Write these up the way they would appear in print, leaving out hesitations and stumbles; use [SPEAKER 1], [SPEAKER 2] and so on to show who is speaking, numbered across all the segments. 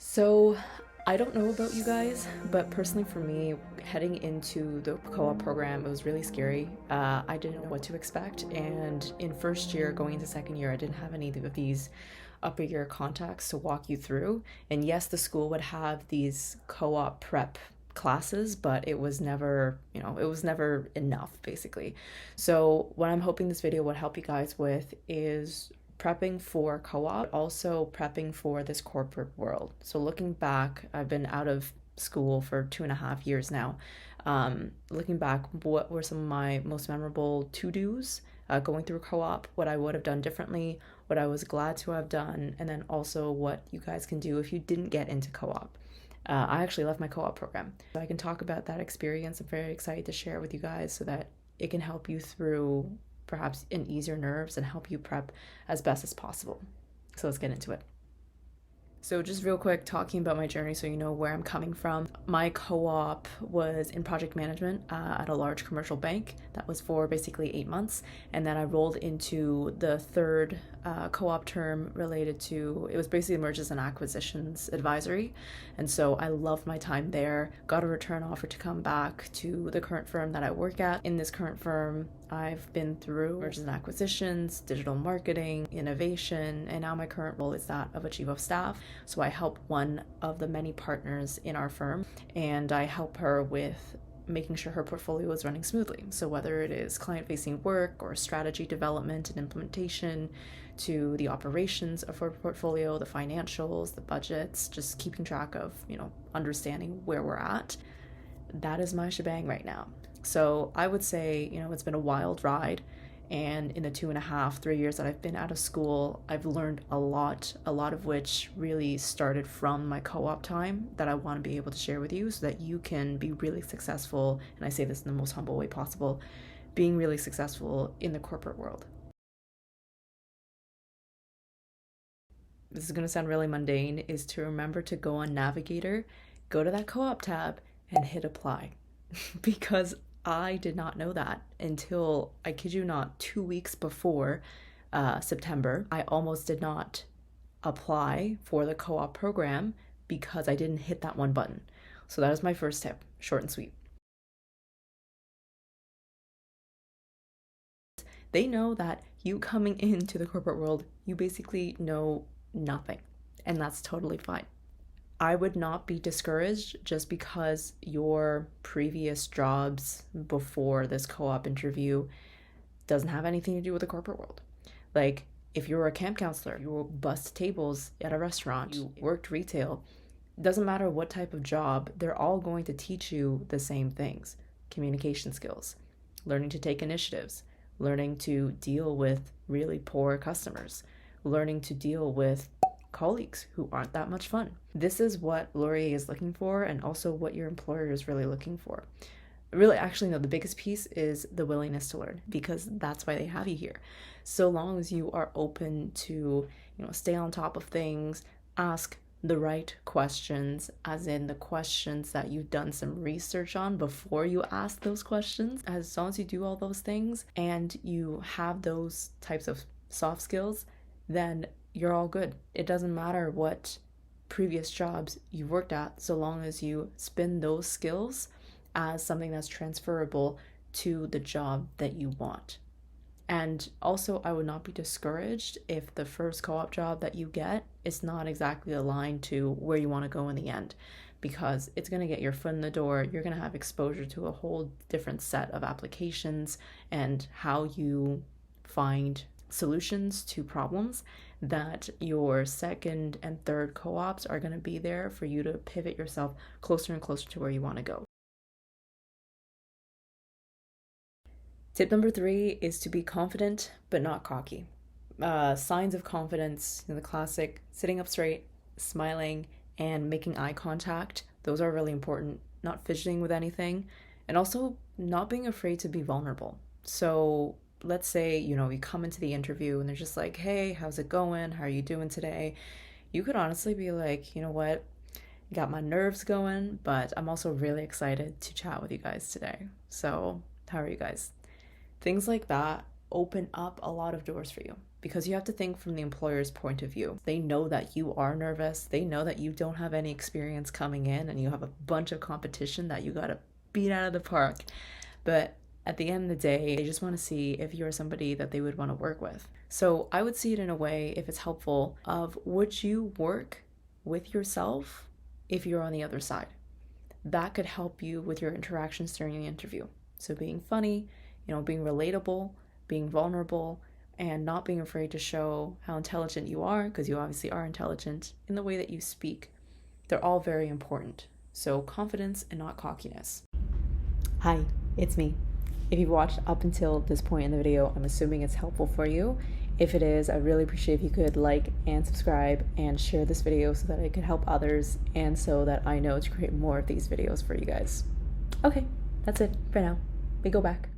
[SPEAKER 1] So, I don't know about you guys, but personally for me, heading into the co-op program, it was really scary. I didn't know what to expect, and in first year, going into second year, I didn't have any of these upper year contacts to walk you through. And yes, the school would have these co-op prep classes, but it was never, it was never enough basically. So what I'm hoping this video would help you guys with is prepping for co-op, also prepping for this corporate world. So looking back, I've been out of school for 2.5 years now. Looking back, what were some of my most memorable to-dos going through co-op, what I would have done differently, what I was glad to have done, and then also what you guys can do if you didn't get into co-op. I actually left my co-op program. So I can talk about that experience. I'm very excited to share with you guys so that it can help you through perhaps and ease your nerves and help you prep as best as possible. So let's get into it. So just real quick, talking about my journey so you know where I'm coming from. My co-op was in project management at a large commercial bank. That was for basically 8 months. And then I rolled into the third co-op term related to, it was basically mergers and acquisitions advisory. And so I loved my time there, got a return offer to come back to the current firm that I work at. In this current firm, I've been through mergers and acquisitions, digital marketing, innovation, and now my current role is that of a chief of staff. So I help one of the many partners in our firm, and I help her with making sure her portfolio is running smoothly. So whether it is client-facing work or strategy development and implementation, to the operations of her portfolio, the financials, the budgets, just keeping track of, understanding where we're at. That is my shebang right now. So I would say, it's been a wild ride. And in the 2.5, 3 years that I've been out of school, I've learned a lot of which really started from my co-op time that I want to be able to share with you so that you can be really successful. And I say this in the most humble way possible, being really successful in the corporate world. This is going to sound really mundane, is to remember to go on Navigator, go to that co-op tab, and hit apply. Because I did not know that until, I kid you not, 2 weeks before September. I almost did not apply for the co-op program because I didn't hit that one button. So that is my first tip, short and sweet. They know that you coming into the corporate world, you basically know nothing, and that's totally fine. I would not be discouraged just because your previous jobs before this co-op interview doesn't have anything to do with the corporate world. Like, if you were a camp counselor, you bussed tables at a restaurant, you worked retail, doesn't matter what type of job, they're all going to teach you the same things. Communication skills, learning to take initiatives, learning to deal with really poor customers, learning to deal with colleagues who aren't that much fun. This is what Laurier is looking for, and also what your employer is really looking for. Really, actually, no, the biggest piece is the willingness to learn, because that's why they have you here. So long as you are open to, stay on top of things, ask the right questions, as in the questions that you've done some research on before you ask those questions. As long as you do all those things and you have those types of soft skills, then you're all good. It doesn't matter what previous jobs you've worked at, so long as you spin those skills as something that's transferable to the job that you want. And also, I would not be discouraged if the first co-op job that you get is not exactly aligned to where you want to go in the end, because it's going to get your foot in the door. You're going to have exposure to a whole different set of applications and how you find solutions to problems that your second and third co-ops are going to be there for you to pivot yourself closer and closer to where you want to go. Tip number 3 is to be confident but not cocky. Signs of confidence, the classic sitting up straight, smiling, and making eye contact. Those are really important. Not fidgeting with anything, and also not being afraid to be vulnerable. So let's say, you come into the interview and they're just like, hey, how's it going? How are you doing today? You could honestly be like, you know what? Got my nerves going, but I'm also really excited to chat with you guys today. So how are you guys? Things like that open up a lot of doors for you. because you have to think from the employer's point of view. They know that you are nervous. They know that you don't have any experience coming in and you have a bunch of competition that you got to beat out of the park. But at the end of the day, they just want to see if you're somebody that they would want to work with. So I would see it in a way, if it's helpful, of would you work with yourself if you're on the other side? That could help you with your interactions during the interview. So being funny, being relatable, being vulnerable, and not being afraid to show how intelligent you are, because you obviously are intelligent, in the way that you speak. They're all very important. So confidence and not cockiness. Hi, it's me. If you've watched up until this point in the video, I'm assuming it's helpful for you. If it is, I'd really appreciate if you could like and subscribe and share this video so that it could help others and so that I know to create more of these videos for you guys. Okay, that's it for now. We go back.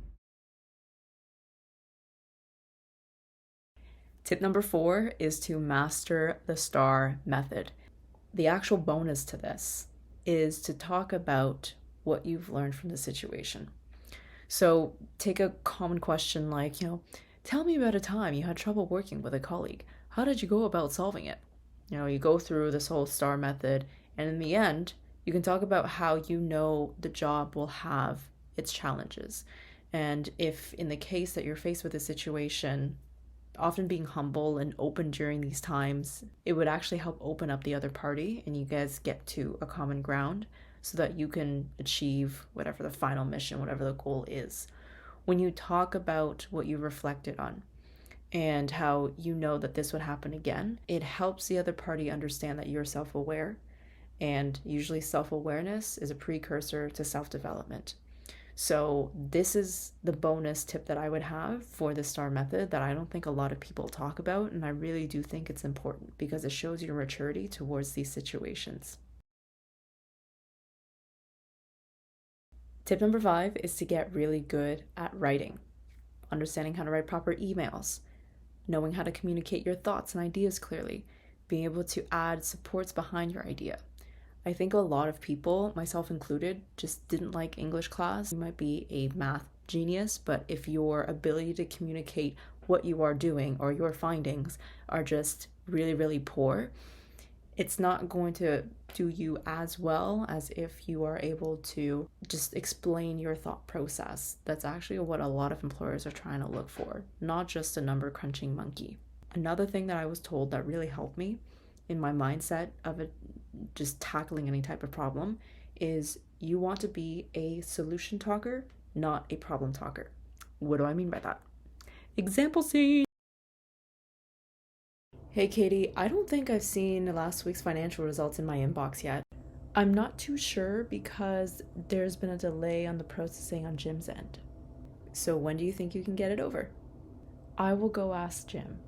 [SPEAKER 1] Tip number 4 is to master the STAR method. The actual bonus to this is to talk about what you've learned from the situation. So take a common question like, tell me about a time you had trouble working with a colleague. How did you go about solving it? You go through this whole STAR method, and in the end, you can talk about how the job will have its challenges. And if in the case that you're faced with a situation, often being humble and open during these times, it would actually help open up the other party and you guys get to a common ground so that you can achieve whatever the final mission, whatever the goal is. When you talk about what you reflected on and how you know that this would happen again, it helps the other party understand that you're self-aware, and usually self-awareness is a precursor to self-development. So this is the bonus tip that I would have for the STAR method that I don't think a lot of people talk about, and I really do think it's important because it shows your maturity towards these situations. Tip number 5 is to get really good at writing, understanding how to write proper emails, knowing how to communicate your thoughts and ideas clearly, being able to add supports behind your idea. I think a lot of people, myself included, just didn't like English class. You might be a math genius, but if your ability to communicate what you are doing or your findings are just really, really poor, it's not going to do you as well as if you are able to just explain your thought process. That's actually what a lot of employers are trying to look for, not just a number crunching monkey. Another thing that I was told that really helped me in my mindset of just tackling any type of problem is you want to be a solution talker, not a problem talker. What do I mean by that? Example scene. Hey Katie, I don't think I've seen last week's financial results in my inbox yet. I'm not too sure because there's been a delay on the processing on Jim's end. So when do you think you can get it over? I will go ask Jim.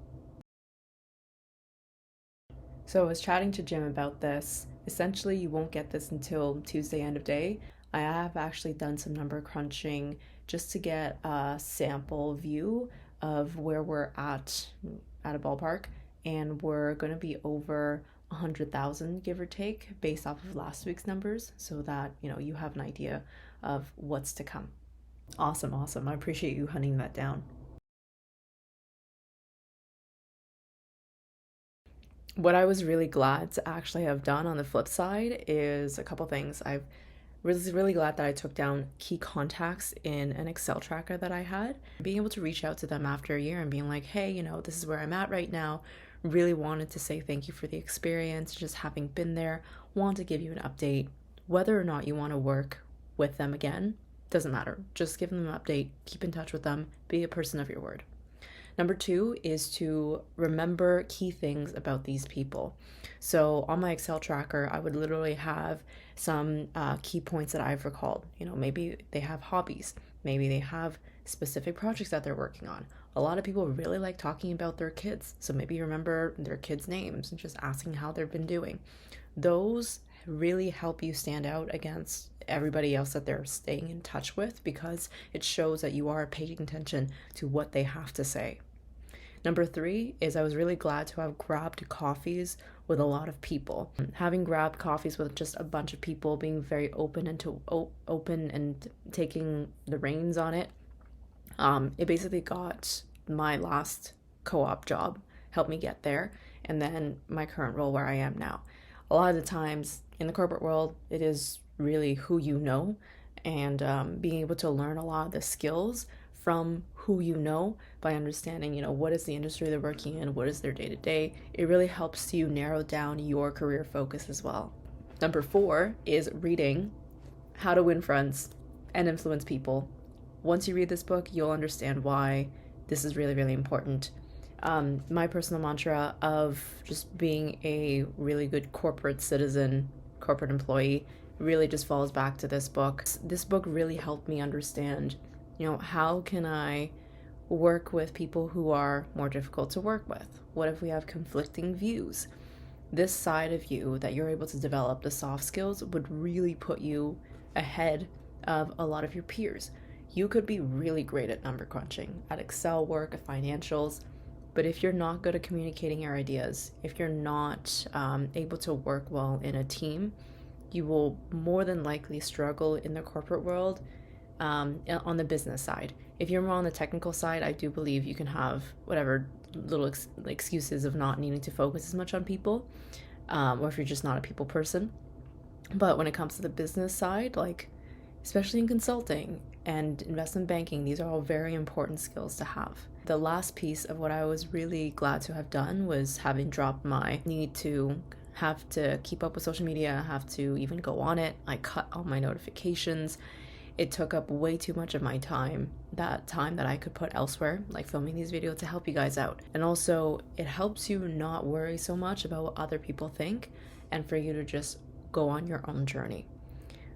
[SPEAKER 1] So I was chatting to Jim about this. Essentially, you won't get this until Tuesday end of day. I have actually done some number crunching just to get a sample view of where we're at a ballpark, and we're going to be over 100,000 give or take based off of last week's numbers, so that you have an idea of what's to come. Awesome. I appreciate you hunting that down. What I was really glad to actually have done on the flip side is a couple things. I was really glad that I took down key contacts in an Excel tracker that I had. Being able to reach out to them after a year and being like, hey, this is where I'm at right now. Really wanted to say thank you for the experience, just having been there. Want to give you an update. Whether or not you want to work with them again, doesn't matter. Just give them an update, keep in touch with them, be a person of your word. Number 2 is to remember key things about these people. So on my Excel tracker, I would literally have some key points that I've recalled. Maybe they have hobbies. Maybe they have specific projects that they're working on. A lot of people really like talking about their kids. So maybe you remember their kids' names and just asking how they've been doing. Those really help you stand out against everybody else that they're staying in touch with, because it shows that you are paying attention to what they have to say. Number 3 is I was really glad to have grabbed coffees with a lot of people. Having grabbed coffees with just a bunch of people, being very open and taking the reins on it, it basically got my last co-op job helped me get there, and then my current role where I am now. A lot of the times in the corporate world, it is really who you know, and being able to learn a lot of the skills from who you know by understanding, what is the industry they're working in, what is their day to day. It really helps you narrow down your career focus as well. Number 4 is reading How to Win Friends and Influence People. Once you read this book, you'll understand why this is really, really important. My personal mantra of just being a really good corporate citizen, corporate employee, really just falls back to this book. This book really helped me understand, how can I work with people who are more difficult to work with? What if we have conflicting views? This side of you that you're able to develop, the soft skills, would really put you ahead of a lot of your peers. You could be really great at number crunching, at Excel work, at financials, but if you're not good at communicating your ideas, if you're not able to work well in a team, you will more than likely struggle in the corporate world on the business side. If you're more on the technical side, I do believe you can have whatever little excuses of not needing to focus as much on people, or if you're just not a people person. But when it comes to the business side, like especially in consulting and investment banking, these are all very important skills to have. The last piece of what I was really glad to have done was having dropped my need to have to keep up with social media, have to even go on it. I cut all my notifications. It took up way too much of my time that I could put elsewhere, like filming these videos to help you guys out. And also, it helps you not worry so much about what other people think and for you to just go on your own journey.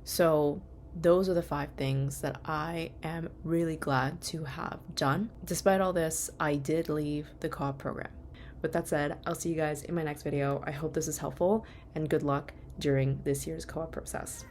[SPEAKER 1] So those are the 5 things that I am really glad to have done. Despite all this, I did leave the co-op program. With that said, I'll see you guys in my next video. I hope this is helpful, and good luck during this year's co-op process.